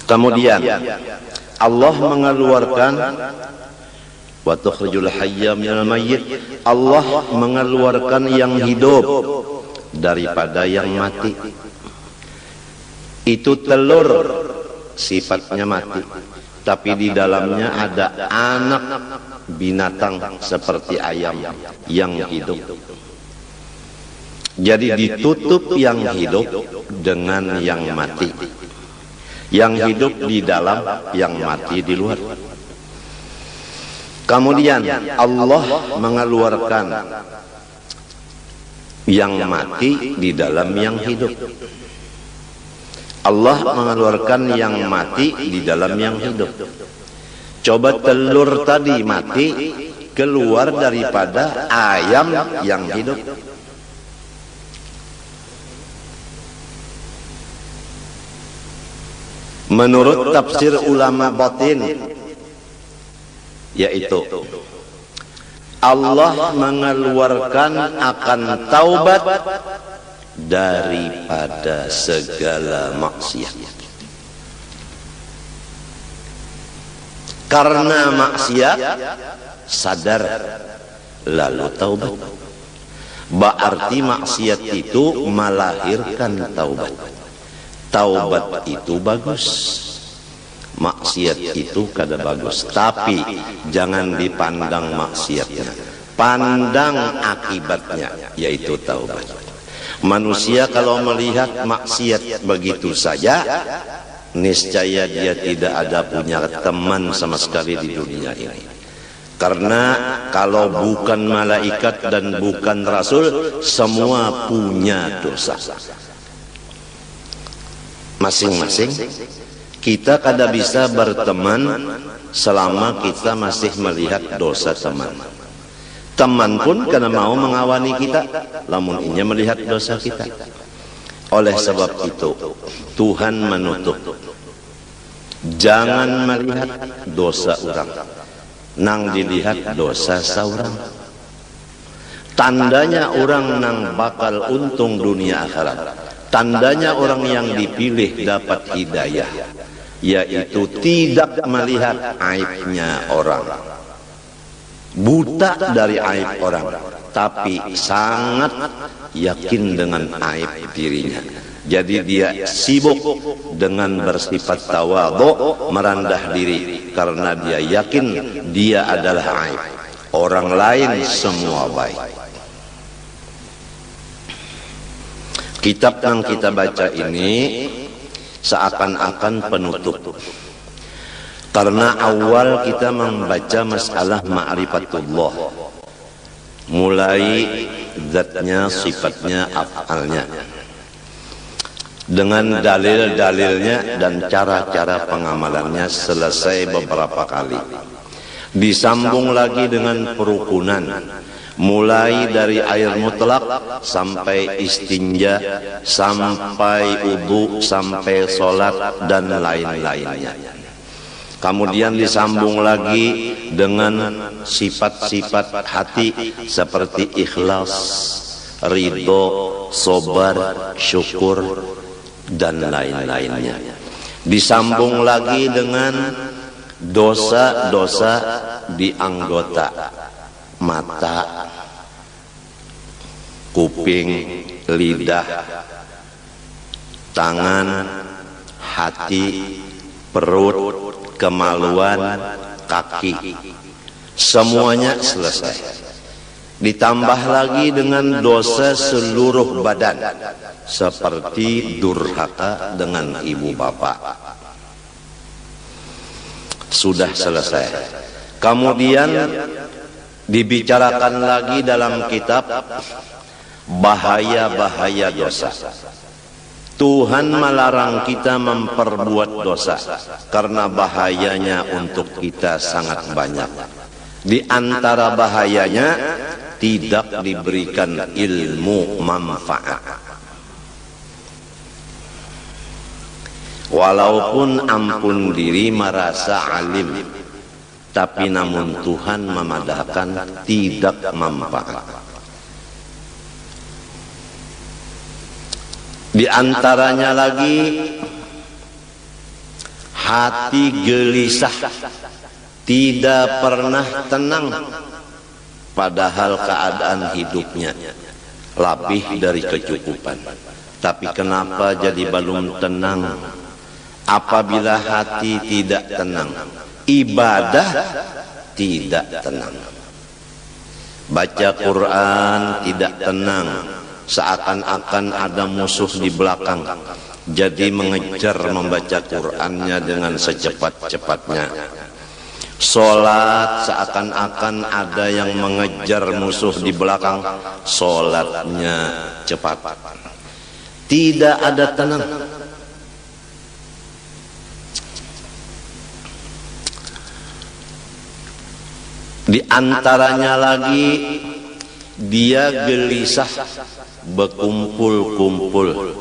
Kemudian Allah mengeluarkan wa tukhrijul hayya minal mayyit, Allah mengeluarkan yang hidup daripada yang mati. Itu telur sifatnya mati, tapi di dalamnya ada anak binatang seperti ayam yang hidup. Jadi ditutup yang hidup dengan yang mati. Yang hidup di dalam, yang mati di luar. Kemudian Allah mengeluarkan yang mati di dalam yang hidup. Allah mengeluarkan yang mati di dalam yang hidup. Coba telur tadi mati keluar daripada ayam yang hidup. Menurut tafsir ulama batin, yaitu Allah mengeluarkan akan taubat daripada segala maksiat. Karena maksiat sadar lalu taubat. Berarti maksiat itu melahirkan taubat. Taubat itu bagus, maksiat itu kada bagus. Tapi jangan dipandang maksiatnya, pandang akibatnya, yaitu taubat. Manusia kalau melihat maksiat begitu saja, niscaya dia tidak ada punya teman sama sekali di dunia ini. Karena kalau bukan malaikat dan bukan rasul, semua punya dosa. Masing-masing kita kada bisa berteman selama kita masih melihat dosa teman. Teman pun kada mau mengawani kita lamun inya melihat dosa kita. Oleh sebab itu Tuhan menutup, jangan melihat dosa orang, nang dilihat dosa saurang. Tandanya orang nang bakal untung dunia akhirat, tandanya orang yang dipilih dapat hidayah, yaitu tidak melihat aibnya orang, buta dari aib orang, tapi sangat yakin dengan aib dirinya. Jadi dia sibuk dengan bersifat tawadhu, merendah diri, karena dia yakin dia adalah aib, orang lain semua baik. Kitab yang kita baca ini seakan-akan penutup, karena awal kita membaca masalah ma'rifatullah, mulai zatnya, sifatnya, af'alnya, dengan dalil-dalilnya dan cara-cara pengamalannya selesai beberapa kali. Disambung lagi dengan perukunan, mulai dari air mutlak sampai istinja, sampai wudu, sampai sholat dan lain-lainnya. Kemudian disambung lagi dengan sifat-sifat hati seperti ikhlas, ridho, sabar, syukur dan lain-lainnya. Disambung lagi dengan dosa-dosa di anggota mata, kuping, lidah, tangan, hati, perut, kemaluan, kaki, semuanya selesai. Ditambah lagi dengan dosa seluruh badan, seperti durhaka dengan ibu bapak. Sudah selesai. Kemudian dibicarakan lagi dalam kitab bahaya-bahaya dosa. Tuhan melarang kita memperbuat dosa karena bahayanya untuk kita sangat banyak. Di antara bahayanya tidak diberikan ilmu manfaat. Walaupun ampun diri merasa alim, tapi namun Tuhan memadahkan tidak manfaat. Di antaranya lagi hati gelisah, tidak pernah tenang, padahal keadaan hidupnya lebih dari kecukupan. Tapi kenapa jadi belum tenang? Apabila hati tidak tenang, ibadah tidak tenang. Baca Quran tidak tenang, seakan-akan ada musuh di belakang. Jadi mengejar membaca Qurannya dengan secepat-cepatnya. Sholat seakan-akan ada yang mengejar musuh di belakang, sholatnya cepat. Tidak ada tenang. Di antaranya lagi dia gelisah, berkumpul-kumpul.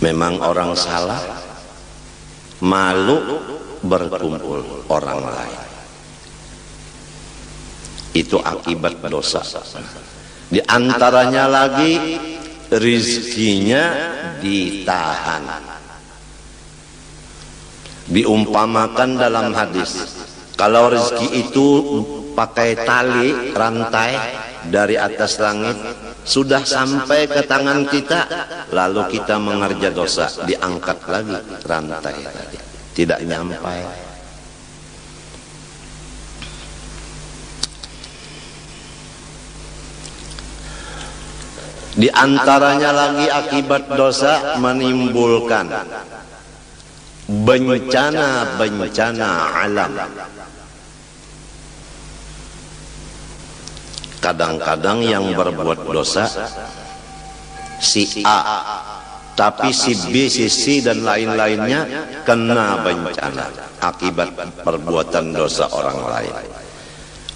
Memang orang salah, malu berkumpul orang lain. Itu akibat dosa. Di antaranya lagi rizkinya ditahan. Diumpamakan dalam hadis, kalau rezeki itu pakai tali rantai dari atas langit, sudah sampai ke tangan kita, lalu kita mengerja dosa, diangkat lagi rantai tadi, tidak nyampai. Di antaranya lagi akibat dosa menimbulkan bencana-bencana alam. Kadang-kadang yang berbuat dosa si A, tapi si B, si C dan lain-lainnya kena bencana akibat perbuatan dosa orang lain.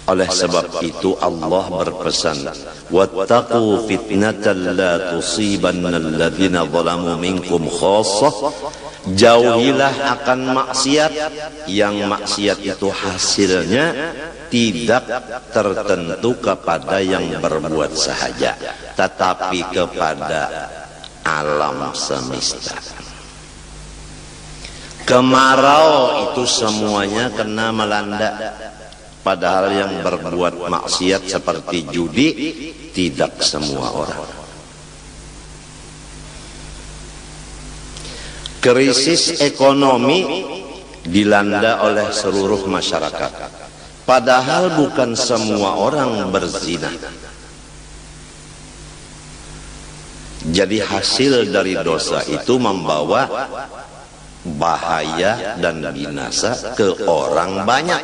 Oleh sebab itu Allah berpesan, wattaqu fitnatan la tusibanna alladhina zalamu minkum khassah. Jauhilah akan maksiat, yang maksiat itu hasilnya tidak tertentu kepada yang berbuat sahaja, tetapi kepada alam semesta. Kemarau itu semuanya kena melanda, padahal yang berbuat maksiat seperti judi tidak semua orang. Krisis ekonomi dilanda oleh seluruh masyarakat, padahal bukan semua orang berzina. Jadi hasil dari dosa itu membawa bahaya dan binasa ke orang banyak.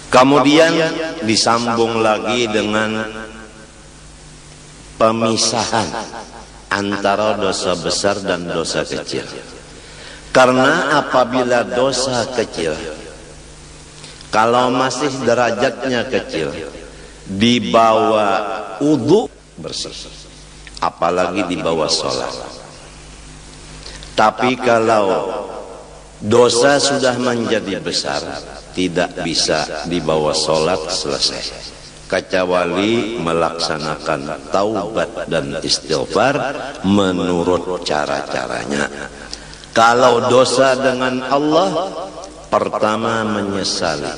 Kemudian disambung lagi dengan pemisahan antara dosa besar dan dosa kecil. Karena apabila dosa kecil, kalau masih derajatnya kecil, dibawa wudu bersih, apalagi dibawa sholat. Tapi kalau dosa sudah menjadi besar, tidak bisa dibawa sholat selesai, kecuali melaksanakan taubat dan istighfar menurut cara-caranya. Kalau dosa dengan Allah, pertama menyesali,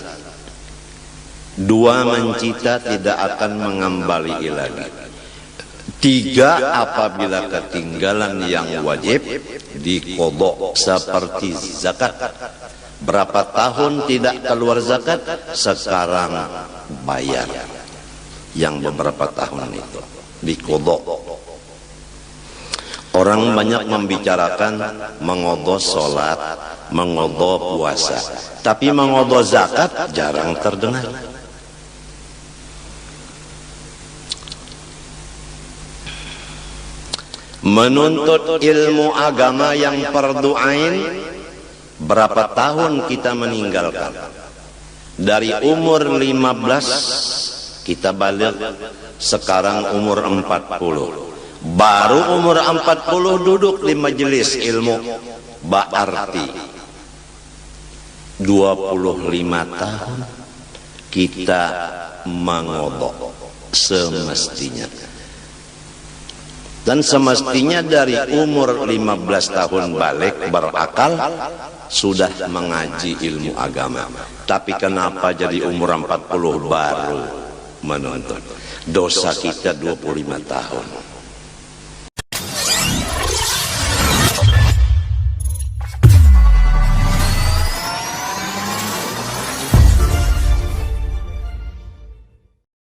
dua mencita tidak akan mengembali lagi, tiga apabila ketinggalan yang wajib diqodho seperti zakat. Berapa tahun tidak keluar zakat, sekarang bayar yang beberapa tahun itu diqodho. Orang banyak membicarakan mengodho sholat, mengodho puasa, tapi mengodho zakat jarang terdengar. Menuntut ilmu agama yang fardu ain, berapa tahun kita meninggalkan? Dari umur 15 kita balik, sekarang umur 40. Baru umur 40 duduk di majelis ilmu, berarti 20 25 tahun kita mengodok semestinya. Dan semestinya dari umur 15 tahun balik berakal sudah mengaji ilmu agama. Tapi kenapa jadi umur 40 baru menuntut? Dosa kita 25 tahun.